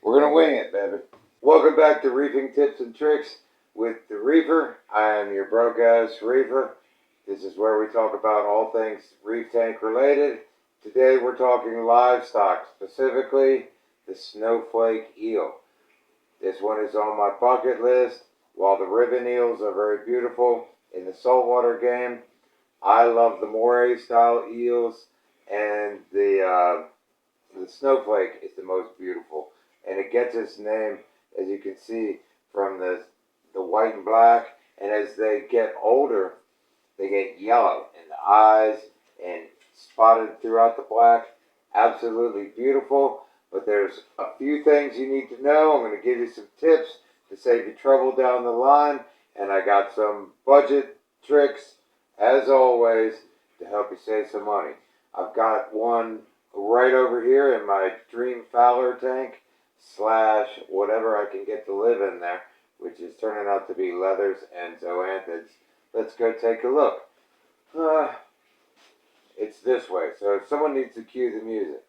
We're gonna wing it, baby. Welcome back to Reefing Tips and Tricks with the Reefer. I am your broke ass Reefer. This is where we talk about all things reef tank related. Today we're talking livestock, specifically the Snowflake Eel. This one is on my bucket list. While the ribbon eels are very beautiful in the saltwater game, I love the moray style eels, and the snowflake is the most beautiful. And it gets its name, as you can see, from the white and black. And as they get older, they get yellow in the eyes and spotted throughout the black. Absolutely beautiful. But there's a few things you need to know. I'm going to give you some tips to save you trouble down the line. And I got some budget tricks, as always, to help you save some money. I've got one right over here in my dream Fowler tank slash whatever I can get to live in there, which is turning out to be leathers and zoanthids. Let's go take a look. It's this way, so someone needs to cue the music.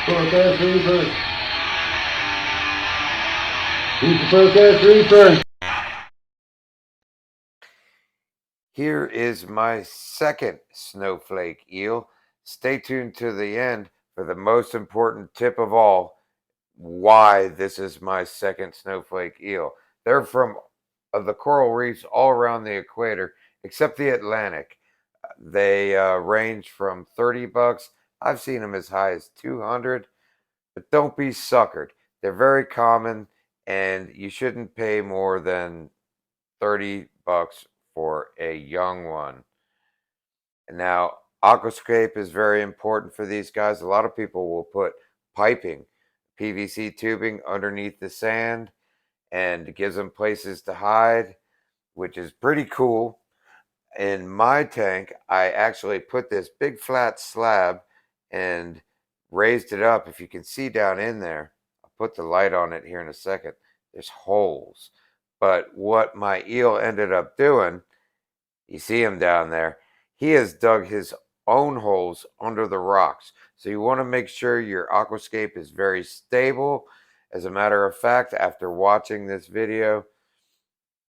Forecast Reefer. Who's the forecast Reefer? Here is my second snowflake eel. Stay tuned to the end for the most important tip of all, why this is my second snowflake eel. They're from the coral reefs all around the equator, except the Atlantic. They range from $30. I've seen them as high as 200, but don't be suckered. They're very common, and you shouldn't pay more than $30 for a young one. Now, aquascape is very important for these guys. A lot of people will put piping, PVC tubing underneath the sand, and it gives them places to hide, which is pretty cool. In my tank, I actually put this big flat slab and raised it up. If you can see down in there, I'll put the light on it here in a second. There's holes. But what my eel ended up doing, you see him down there, he has dug his own holes under the rocks. So you want to make sure your aquascape is very stable. As a matter of fact, after watching this video,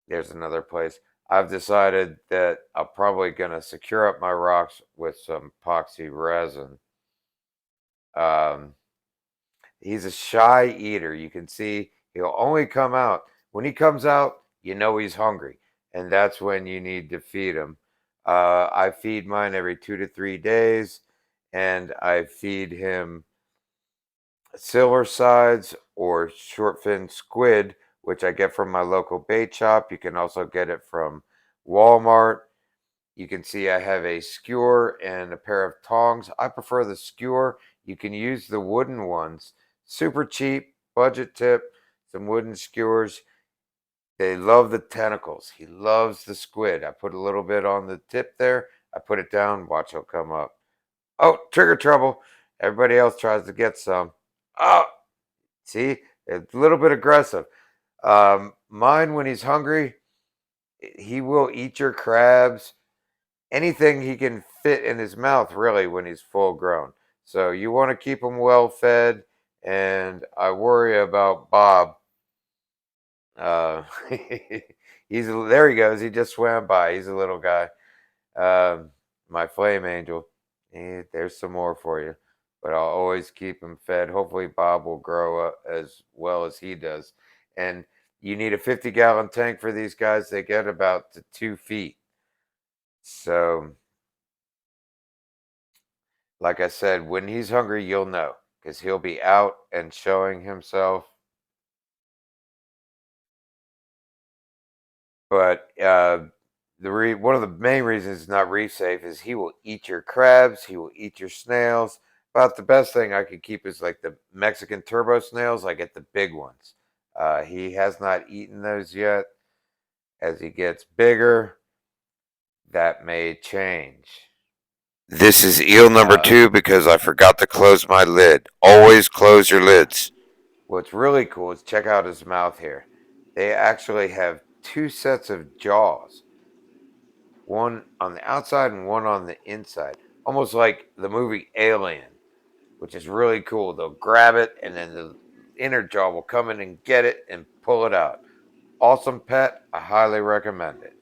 there's another place. I've decided that I'm probably going to secure up my rocks with some epoxy resin. He's a shy eater. You can see he'll only come out. When he comes out, you know he's hungry. And that's when you need to feed him. I feed mine every 2 to 3 days. And I feed him silver sides or short fin squid, which I get from my local bait shop. You can also get it from Walmart. You can see I have a skewer and a pair of tongs. I prefer the skewer. You can use the wooden ones. Super cheap, budget tip, some wooden skewers. They love the tentacles. He loves the squid. I put a little bit on the tip there. I put it down. Watch, he'll come up. Oh, trigger trouble. Everybody else tries to get some. Oh, see, a little bit aggressive. Mine, when he's hungry, he will eat your crabs. Anything he can fit in his mouth, really, when he's full grown. So you want to keep him well fed. And I worry about Bob. There he goes. He just swam by. He's a little guy. My flame angel. There's some more for you. But I'll always keep him fed. Hopefully Bob will grow up as well as he does. And you need a 50-gallon tank for these guys. They get about to 2 feet. So, like I said, when he's hungry, you'll know. Because he'll be out and showing himself. But one of the main reasons it's not reef safe is he will eat your crabs. He will eat your snails. About the best thing I could keep is like the Mexican turbo snails. I get the big ones. He has not eaten those yet. As he gets bigger, that may change. This is eel number 2 because I forgot to close my lid. Always close your lids. What's really cool is check out his mouth here. They actually have 2 sets of jaws. One on the outside and one on the inside. almost like the movie Alien, which is really cool. They'll grab it and then the inner jaw will come in and get it and pull it out. Awesome pet. I highly recommend it.